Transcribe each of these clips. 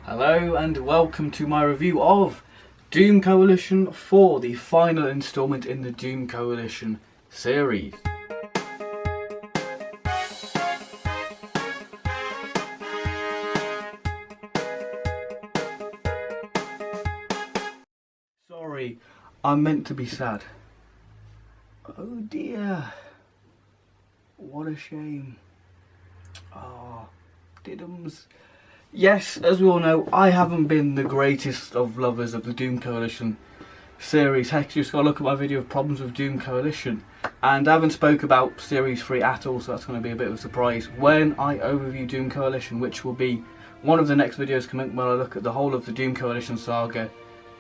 Hello and welcome to my review of Doom Coalition 4, the final installment in the Doom Coalition series. Sorry, I'm meant to be sad. Oh dear. What a shame. Ah, diddums. Yes, as we all know, I haven't been the greatest of lovers of the Doom Coalition series. Heck, you just got to look at my video of problems with Doom Coalition. And I haven't spoke about Series 3 at all, so that's going to be a bit of a surprise when I overview Doom Coalition, which will be one of the next videos coming when I look at the whole of the Doom Coalition saga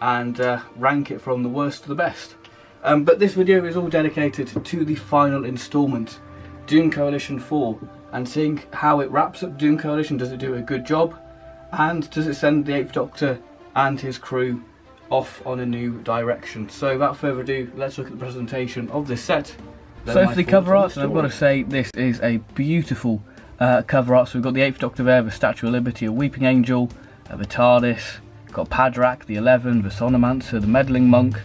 and rank it from the worst to the best. But this video is all dedicated to the final installment, Doom Coalition 4, and seeing how it wraps up Doom Coalition. Does it do a good job? And does it send the 8th Doctor and his crew off on a new direction? So without further ado, let's look at the presentation of this set. So for the cover art, I've got to say this is a beautiful cover art. So we've got the 8th Doctor there, the Statue of Liberty, a Weeping Angel, the TARDIS, got Padrak, the 11, the Sonomancer, the Meddling Monk,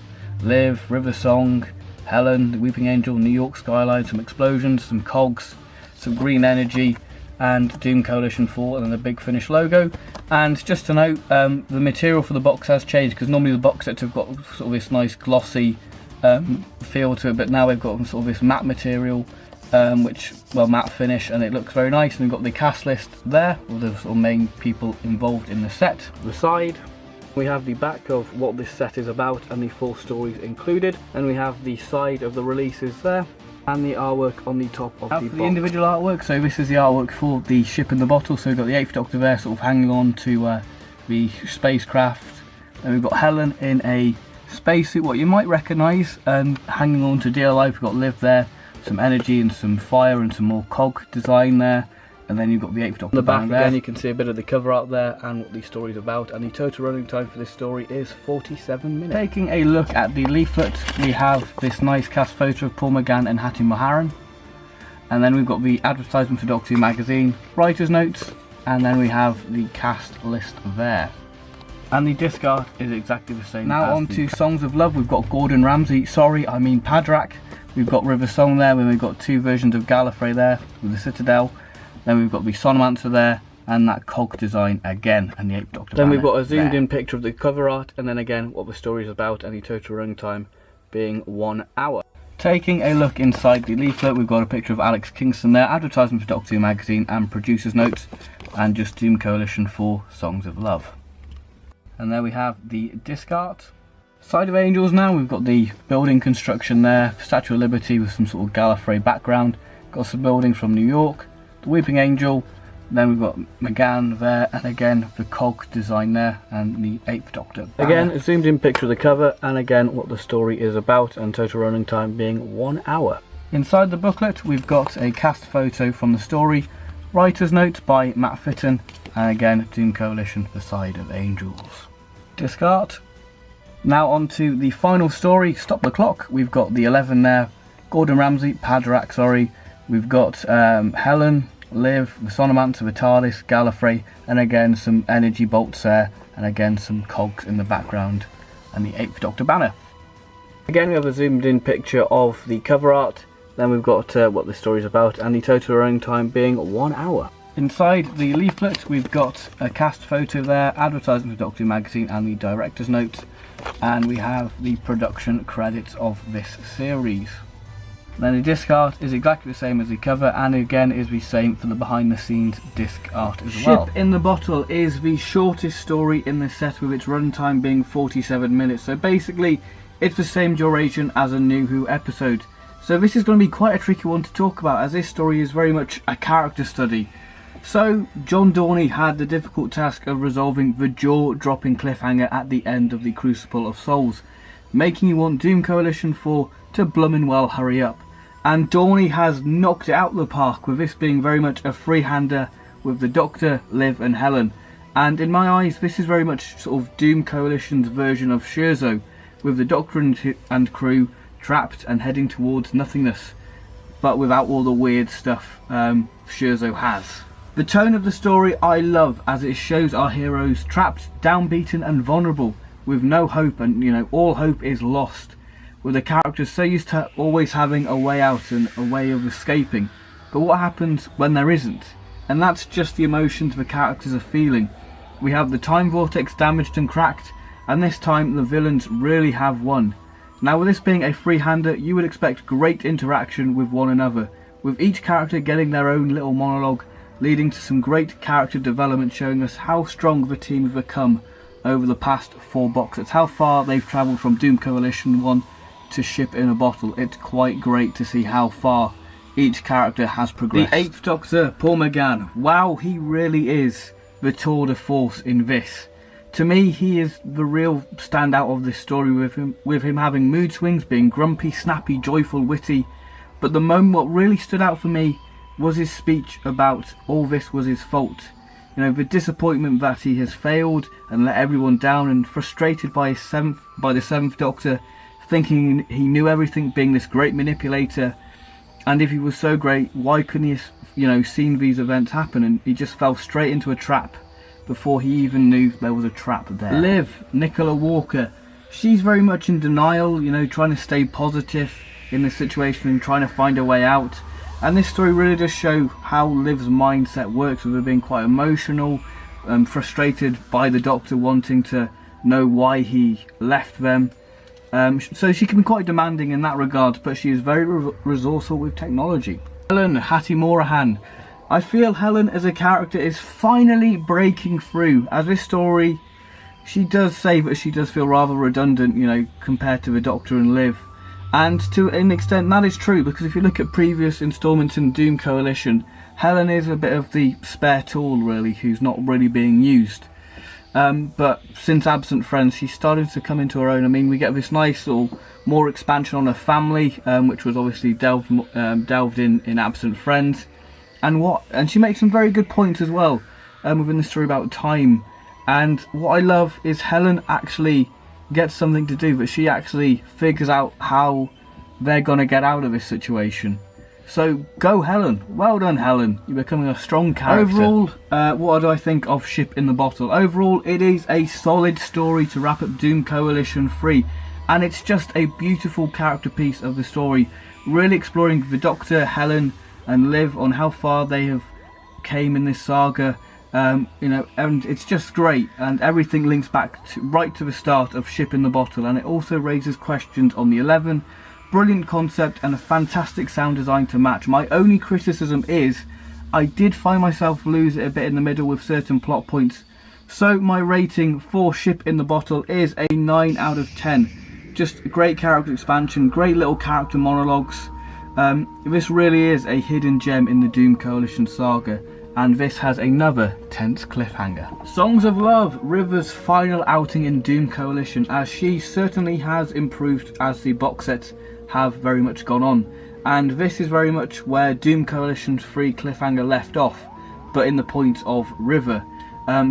Liv, River Song, Helen, the Weeping Angel, New York skyline, some explosions, some cogs, some green energy, and Doom Coalition 4, and then the Big Finish logo. And just to note, the material for the box has changed, because normally the box sets have got sort of this nice glossy feel to it, but now we've got sort of this matte material, matte finish, and it looks very nice. And we've got the cast list there with the sort of main people involved in the set. The side, we have the back of what this set is about and the 4 stories included, and we have the side of the releases there, and the artwork on the top of the box. The individual artwork, so this is the artwork for the ship in the bottle. So we've got the 8th Doctor there sort of hanging on to the spacecraft, and we've got Helen in a spacesuit, what you might recognise, hanging on to dear life. We've got Liv there, some energy and some fire and some more cog design there, and then you've got the 8th Doctor. On the back again you can see a bit of the cover art there and what the story's about, and the total running time for this story is 47 minutes. Taking a look at the leaflet, we have this nice cast photo of Paul McGann and Hattie Moharan, and then we've got the advertisement for Doctor Who magazine, writer's notes, and then we have the cast list there. And the disc art is exactly the same. Now on to Songs of Love. We've got Gordon Ramsay, Padrak. We've got River Song there, and we've got 2 versions of Gallifrey there with the Citadel. Then we've got the Sonomancer there, and that cog design again, and the 8th Doctor. Then we've got a zoomed in picture of the cover art, and then again what the story is about, and the total running time being 1 hour. Taking a look inside the leaflet, we've got a picture of Alex Kingston there, advertisement for Doctor Who magazine and producer's notes, and just Doom Coalition 4 Songs of Love. And there we have the disc art. Side of Angels now, we've got the building construction there, Statue of Liberty with some sort of Gallifrey background, got some buildings from New York, the Weeping Angel, then we've got McGann there, and again the cog design there, and the 8th Doctor. Again, a zoomed in picture of the cover, and again what the story is about, and total running time being 1 hour. Inside the booklet we've got a cast photo from the story, writer's notes by Matt Fitton, and again Doom Coalition, the Side of Angels. Disc art. Now on to the final story, Stop the Clock. We've got the 11 there, Gordon Ramsay, Padrak, sorry. We've got Helen, Liv, the Sonomancer, the TARDIS, Gallifrey, and again some energy bolts there, and again some cogs in the background, and the 8th Doctor banner. Again we have a zoomed in picture of the cover art, then we've got what the story's about, and the total running time being 1 hour. Inside the leaflet we've got a cast photo there, advertisement for Doctor Who magazine and the director's notes, and we have the production credits of this series. Then the disc art is exactly the same as the cover, and again is the same for the behind the scenes disc art as well. Ship in the Bottle is the shortest story in the set, with its runtime being 47 minutes. So basically it's the same duration as a New Who episode. So this is going to be quite a tricky one to talk about, as this story is very much a character study. So John Dorney had the difficult task of resolving the jaw-dropping cliffhanger at the end of the Crucible of Souls, making you want Doom Coalition 4 to bloomin' well hurry up. And Dorney has knocked it out of the park, with this being very much a free-hander with the Doctor, Liv and Helen. And in my eyes this is very much sort of Doom Coalition's version of Scherzo, with the Doctor and crew trapped and heading towards nothingness, but without all the weird stuff Scherzo has. The tone of the story I love, as it shows our heroes trapped, downbeaten and vulnerable, with no hope, and all hope is lost, with the characters so used to always having a way out and a way of escaping. But what happens when there isn't? And that's just the emotions the characters are feeling. We have the time vortex damaged and cracked, and this time the villains really have won. Now, with this being a free-hander, you would expect great interaction with one another, with each character getting their own little monologue, leading to some great character development, showing us how strong the team have become over the past 4 box sets, how far they've travelled from Doom Coalition 1 to Ship in a Bottle. It's quite great to see how far each character has progressed. The 8th Doctor, Paul McGann, wow, he really is the tour de force in this. To me, he is the real standout of this story, with him having mood swings, being grumpy, snappy, joyful, witty. But the moment what really stood out for me was his speech about all this was his fault. The disappointment that he has failed and let everyone down, and frustrated by the 7th Doctor, thinking he knew everything, being this great manipulator. And if he was so great, why couldn't he have, seen these events happen? And he just fell straight into a trap before he even knew there was a trap there. Liv, Nicola Walker, she's very much in denial, trying to stay positive in this situation and trying to find a way out. And this story really does show how Liv's mindset works, with her being quite emotional, frustrated by the Doctor wanting to know why he left them. So she can be quite demanding in that regard, but she is very resourceful with technology. Helen, Hattie Morahan. I feel Helen as a character is finally breaking through, as this story, she does say that she does feel rather redundant, compared to the Doctor and Liv. And to an extent that is true, because if you look at previous installments in Doom Coalition, Helen is a bit of the spare tool really, who's not really being used. But since Absent Friends, she's starting to come into her own. I mean, we get this nice little more expansion on her family, which was obviously delved in Absent Friends, and she makes some very good points as well within the story about time. And what I love is Helen actually gets something to do, but she actually figures out how they're gonna get out of this situation. So go Helen, well done Helen, you're becoming a strong character. Overall, what do I think of Ship in the Bottle? Overall, it is a solid story to wrap up Doom Coalition 3, and it's just a beautiful character piece of the story, really exploring the Doctor, Helen and Liv on how far they have came in this saga. And it's just great, and everything links back right to the start of Ship in the Bottle, and it also raises questions on the 11. Brilliant concept and a fantastic sound design to match. My only criticism is I did find myself lose it a bit in the middle with certain plot points, so my rating for Ship in the Bottle is a 9 out of 10. Just great character expansion, great little character monologues. This really is a hidden gem in the Doom Coalition saga, and this has another tense cliffhanger. Songs of Love, River's final outing in Doom Coalition, as she certainly has improved as the box sets have very much gone on, and this is very much where Doom Coalition 3 cliffhanger left off, but in the point of River.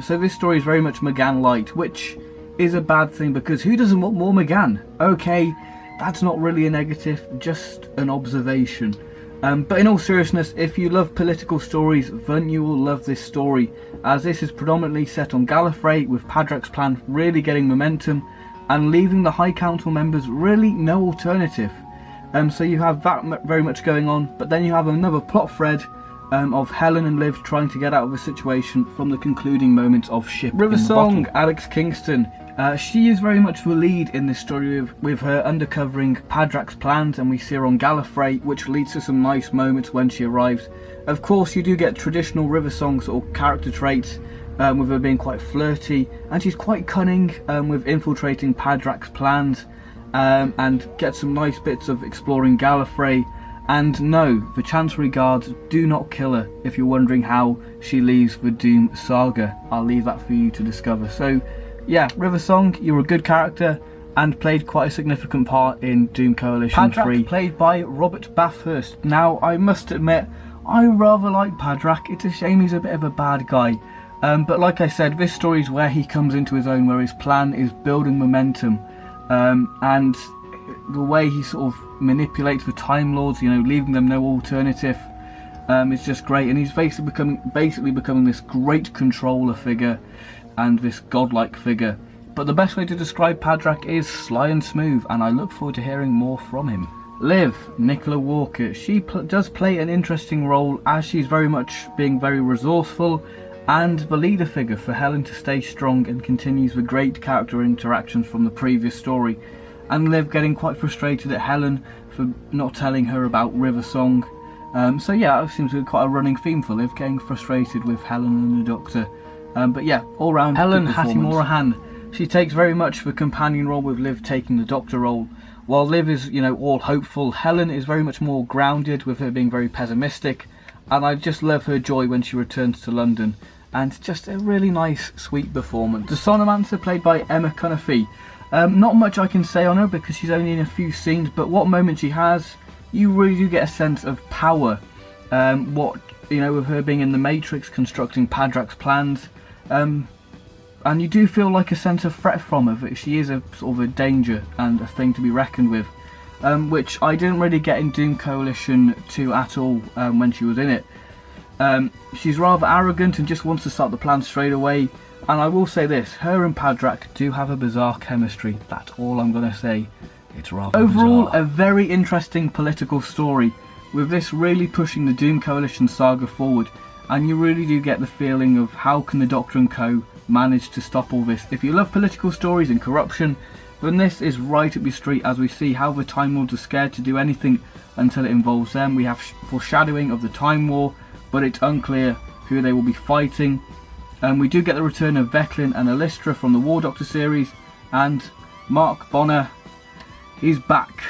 So this story is very much McGann light, which is a bad thing, because who doesn't want more McGann? Okay, that's not really a negative, just an observation. But in all seriousness, if you love political stories, then you will love this story, as this is predominantly set on Gallifrey, with Padrak's plan really getting momentum and leaving the High Council members really no alternative. So you have that very much going on, but then you have another plot thread of Helen and Liv trying to get out of the situation from the concluding moments of Ship River in the Song, Bottle. Alex Kingston. She is very much the lead in this story, with her undercovering Padrak's plans, and we see her on Gallifrey, which leads to some nice moments when she arrives. Of course, you do get traditional River Song sort of character traits, with her being quite flirty, and she's quite cunning with infiltrating Padrak's plans, and get some nice bits of exploring Gallifrey. And no, the Chancery Guards do not kill her, if you're wondering how she leaves the Doom saga. I'll leave that for you to discover. So yeah, River Song, you were a good character and played quite a significant part in Doom Coalition 3. Played by Robert Bathurst. Now, I must admit, I rather like Padrak. It's a shame he's a bit of a bad guy. But like I said, this story is where he comes into his own, where his plan is building momentum. And the way he sort of manipulates the Time Lords, leaving them no alternative. is just great, and he's basically becoming this great controller figure and this godlike figure. But the best way to describe Padrak is sly and smooth, and I look forward to hearing more from him. Liv, Nicola Walker, she does play an interesting role, as she's very much being very resourceful and the leader figure for Helen to stay strong, and continues the great character interactions from the previous story, and Liv getting quite frustrated at Helen for not telling her about River Song. So yeah, that seems to be quite a running theme for Liv, getting frustrated with Helen and the Doctor. But yeah, all round Helen Hattie-Morahan, she takes very much the companion role, with Liv taking the Doctor role. While Liv is, all hopeful, Helen is very much more grounded, with her being very pessimistic, and I just love her joy when she returns to London, and just a really nice, sweet performance. The Sonomancer, played by Emma Cunniffe. Not much I can say on her because she's only in a few scenes, but what moment she has, you really do get a sense of power. With her being in the Matrix, constructing Padrak's plans, and you do feel like a sense of threat from her, that she is a sort of a danger and a thing to be reckoned with, which I didn't really get in Doom Coalition 2 at all when she was in it. She's rather arrogant and just wants to start the plan straight away, and I will say this, her and Padrak do have a bizarre chemistry, that's all I'm going to say. It's rather overall bizarre. A very interesting political story, with this really pushing the Doom Coalition saga forward, and you really do get the feeling of how can the Doctor and co manage to stop all this. If you love political stories and corruption, then this is right up your street, as we see how the Time Lords are scared to do anything until it involves them. We have foreshadowing of the Time War, but it's unclear who they will be fighting. We do get the return of Veclin and Elistra from the War Doctor series, and Mark Bonner, he's back.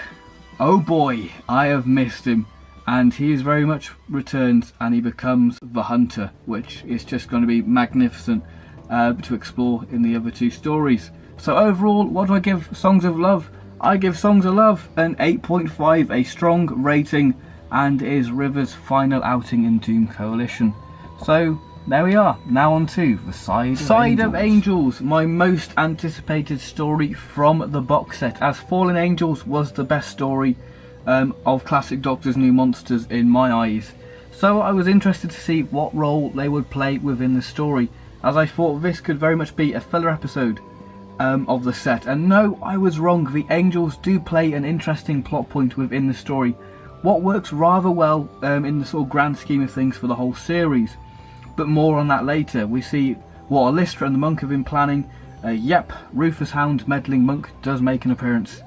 Oh boy, I have missed him. And he is very much returns, and he becomes the Hunter, which is just going to be magnificent to explore in the other two stories. So overall, what do I give Songs of Love? I give Songs of Love an 8.5, a strong rating, and is River's final outing in Doom Coalition. So there we are, now on to the Side of Angels, my most anticipated story from the box set, as Fallen Angels was the best story of Classic Doctor's New Monsters in my eyes. So I was interested to see what role they would play within the story, as I thought this could very much be a filler episode of the set. And no, I was wrong, the Angels do play an interesting plot point within the story, what works rather well in the sort of grand scheme of things for the whole series. But more on that later. We see what Elistra and the monk have been planning. Yep, Rufus Hound's meddling monk does make an appearance.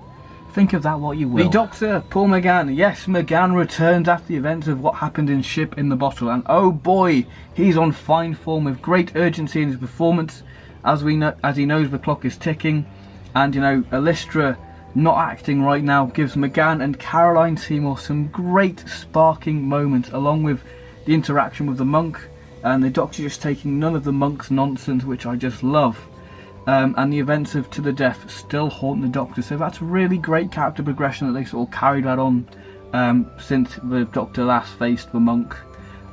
Think of that what you will. The Doctor, Paul McGann. Yes, McGann returns after the events of what happened in Ship in the Bottle, and oh boy, he's on fine form, with great urgency in his performance, as he knows the clock is ticking. And Elistra not acting right now gives McGann and Caroline Seymour some great sparking moments, along with the interaction with the monk, and the Doctor just taking none of the monk's nonsense, which I just love. And the events of To the Death still haunt the Doctor, so that's really great character progression that they sort of carried that on since the Doctor last faced the monk.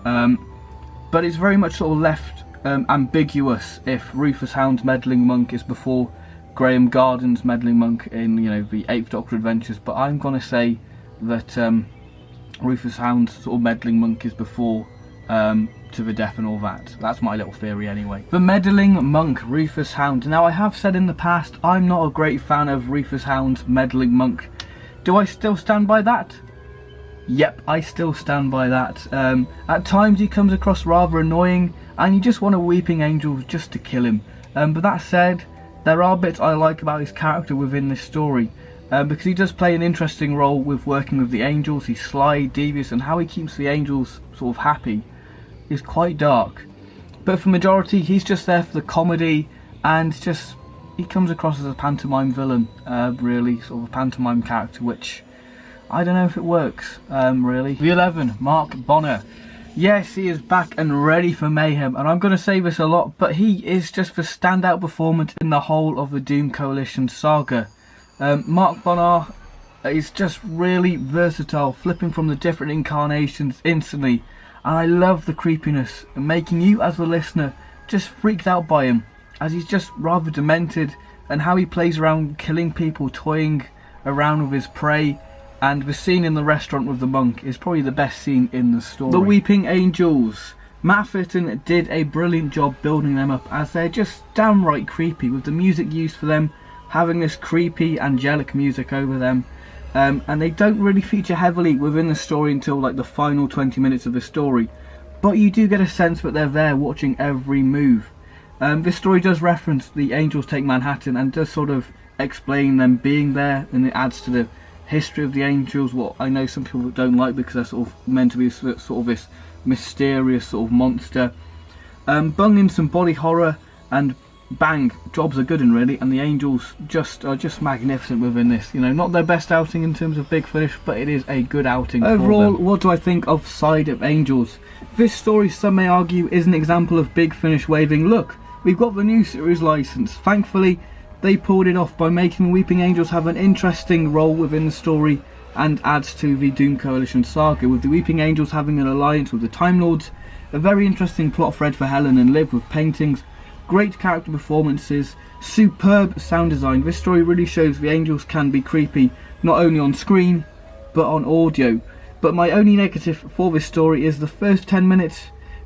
But it's very much sort of left ambiguous if Rufus Hound's meddling monk is before Graham Garden's meddling monk in the 8th Doctor Adventures, but I'm going to say that Rufus Hound's sort of meddling monk is before To the Death and all that. That's my little theory anyway. The meddling monk, Rufus Hound. Now, I have said in the past, I'm not a great fan of Rufus Hound's meddling monk. Do I still stand by that? Yep, I still stand by that. At times he comes across rather annoying, and you just want a weeping angel just to kill him. But that said, there are bits I like about his character within this story, because he does play an interesting role with working with the angels. He's sly, devious, and how he keeps the angels sort of happy is quite dark. But for majority, he's just there for the comedy, and just he comes across as a pantomime villain, really sort of a pantomime character, which I don't know if it works, really. The 11, Mark Bonner. Yes, he is back and ready for mayhem, and I'm going to say this a lot, but he is just the standout performance in the whole of the Doom Coalition saga. Mark Bonner is just really versatile, flipping from the different incarnations instantly, and I love the creepiness, and making you as the listener just freaked out by him, as he's just rather demented, and how he plays around killing people, toying around with his prey. and the scene in the restaurant with the monk is probably the best scene in the story. The Weeping Angels. Matt Fitton did a brilliant job building them up, as they're just downright creepy, with the music used for them having this creepy angelic music over them, and they don't really feature heavily within the story until like the final 20 minutes of the story, but you do get a sense that they're there watching every move. This story does reference the Angels Take Manhattan and does sort of explain them being there, and it adds to the history of the Angels, what I know some people don't like because they're sort of meant to be sort of this mysterious sort of monster. Bung in some body horror, and bang, jobs are good and really, and the Angels are just magnificent within this. You know, not their best outing in terms of Big Finish, but it is a good outing. Overall, what do I think of Side of Angels? This story, some may argue, is an example of Big Finish waving, look, we've got the new series license. Thankfully, they pulled it off by making the Weeping Angels have an interesting role within the story, and adds to the Doom Coalition saga, with the Weeping Angels having an alliance with the Time Lords, a very interesting plot thread for Helen and Liv with paintings, great character performances, superb sound design. This story really shows the Angels can be creepy, not only on screen, but on audio. But my only negative for this story is the first 10 minutes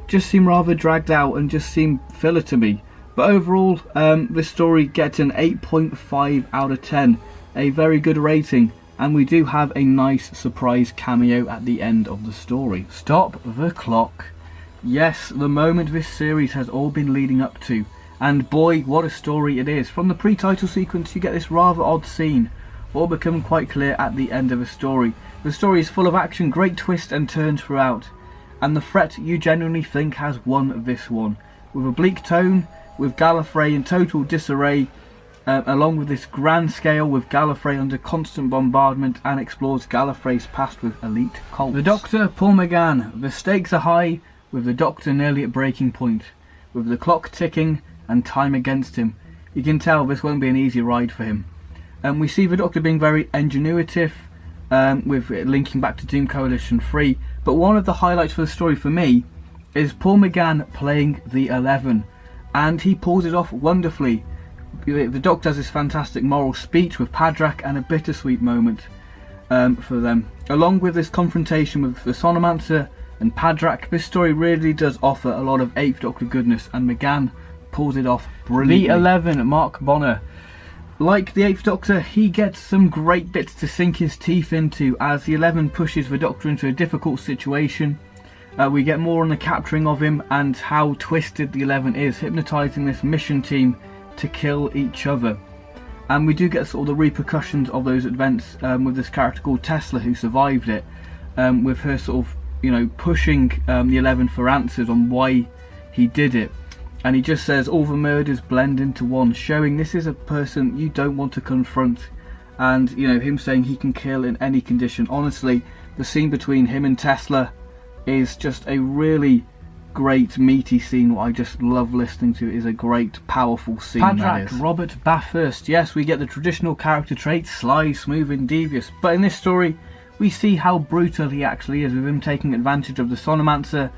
just seem rather dragged out and just seem filler to me. But overall, this story gets an 8.5 out of 10, a very good rating, and we do have a nice surprise cameo at the end of the story. Stop the clock. Yes, the moment this series has all been leading up to, and boy, what a story it is. From the pre-title sequence, you get this rather odd scene, all become quite clear at the end of the story. The story is full of action, great twists and turns throughout, and the threat you genuinely think has won this one. With a bleak tone, with Gallifrey in total disarray, along with this grand scale with Gallifrey under constant bombardment, and explores Gallifrey's past with elite cults. The Doctor, Paul McGann. The stakes are high, with the Doctor nearly at breaking point, with the clock ticking and time against him. You can tell this won't be an easy ride for him. We see the Doctor being very ingenuitive, with linking back to Doom Coalition 3, but one of the highlights for the story for me is Paul McGann playing the 11, and he pulls it off wonderfully. The Doctor has this fantastic moral speech with Padrak, and a bittersweet moment for them. Along with this confrontation with the Sonomancer and Padrak, this story really does offer a lot of 8th Doctor goodness, and McGann pulls it off brilliantly. The 11, Mark Bonner. Like the 8th Doctor, he gets some great bits to sink his teeth into as the 11 pushes the Doctor into a difficult situation. We get more on the capturing of him and how twisted the 11 is, hypnotising this mission team to kill each other. And we do get sort of the repercussions of those events with this character called Tesla, who survived it, with her sort of, you know, pushing the 11 for answers on why he did it. And he just says all the murders blend into one, showing this is a person you don't want to confront. And, you know, him saying he can kill in any condition. Honestly, the scene between him and Tesla is just a really great meaty scene. What I just love listening to. It is a great powerful scene. Padrak, Robert Bathurst. Yes, we get the traditional character traits, sly, smooth and devious, but in this story we see how brutal he actually is, with him taking advantage of the Sonomancer,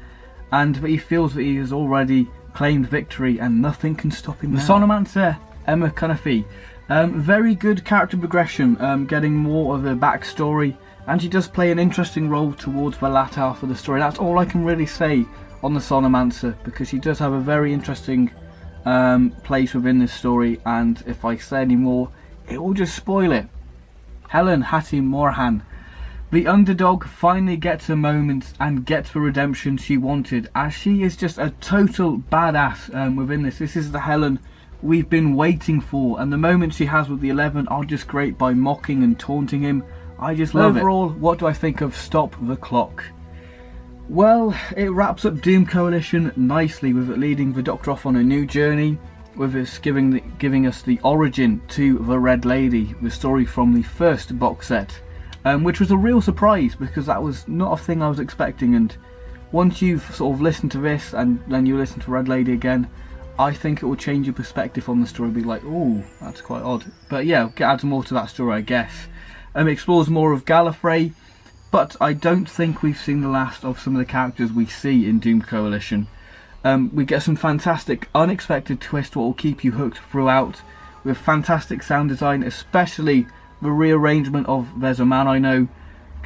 and that he feels that he has already claimed victory and nothing can stop him now. The Sonomancer, Emma Cunniffe. Very good character progression, getting more of a backstory, and she does play an interesting role towards the latter half of the story. That's all I can really say on the Sonomancer, because she does have a very interesting place within this story, and if I say any more it will just spoil it. Helen Hattie Morhan. The underdog finally gets a moment and gets the redemption she wanted, as she is just a total badass within this. This is the Helen we've been waiting for, and the moments she has with the 11 are just great by mocking and taunting him. I just love it. Overall, what do I think of Stop the Clock? Well, it wraps up Doom Coalition nicely, with it leading the Doctor off on a new journey, with us giving us the origin to the Red Lady, the story from the first box set. Which was a real surprise, because that was not a thing I was expecting, and once you've sort of listened to this and then you listen to Red Lady again, I think it will change your perspective on the story. Be like, oh, that's quite odd. But yeah, add more to that story, I guess. It explores more of Gallifrey, but I don't think we've seen the last of some of the characters we see in Doom Coalition. We get some fantastic unexpected twists what will keep you hooked throughout, with fantastic sound design, especially the rearrangement of There's a Man I Know,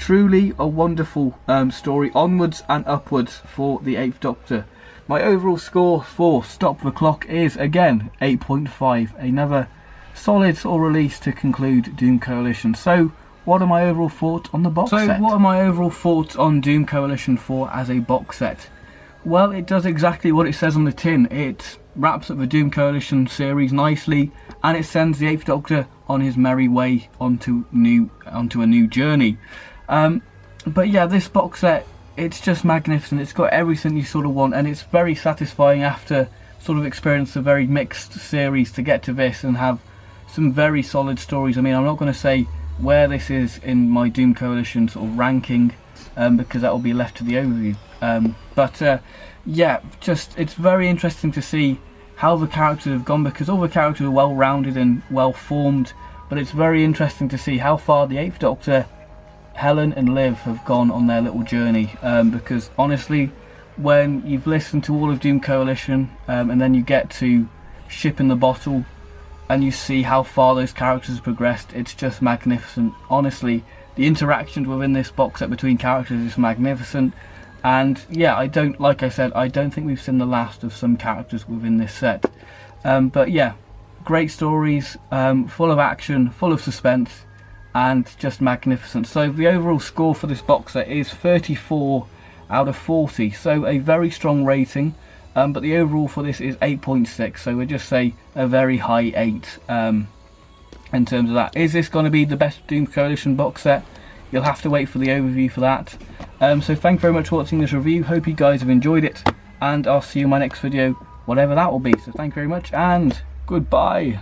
truly a wonderful story, onwards and upwards for the 8th Doctor. My overall score for Stop the Clock is again 8.5, another solid sort of release to conclude Doom Coalition. So what are my overall thoughts on the box set? So what are my overall thoughts on Doom Coalition 4 as a box set? Well, it does exactly what it says on the tin. It wraps up the Doom Coalition series nicely, and it sends the 8th Doctor on his merry way onto a new journey. But yeah, this box set, it's just magnificent. It's got everything you sort of want, and it's very satisfying after sort of experience a very mixed series to get to this and have some very solid stories. I mean, I'm not going to say where this is in my Doom Coalition sort of ranking, because that will be left to the overview. But yeah, just it's very interesting to see how the characters have gone, because all the characters are well rounded and well formed, but it's very interesting to see how far the 8th Doctor, Helen and Liv have gone on their little journey, because honestly, when you've listened to all of Doom Coalition and then you get to Ship in the Bottle and you see how far those characters have progressed, it's just magnificent. Honestly, the interactions within this box set between characters is magnificent. And yeah, like I said, I don't think we've seen the last of some characters within this set. But yeah, great stories, full of action, full of suspense, and just magnificent. So the overall score for this box set is 34 out of 40, so a very strong rating. But the overall for this is 8.6, so we'll just say a very high 8 in terms of that. Is this going to be the best Doom Coalition box set? You'll have to wait for the overview for that. So thank you very much for watching this review. Hope you guys have enjoyed it, and I'll see you in my next video, whatever that will be. So thank you very much, and goodbye.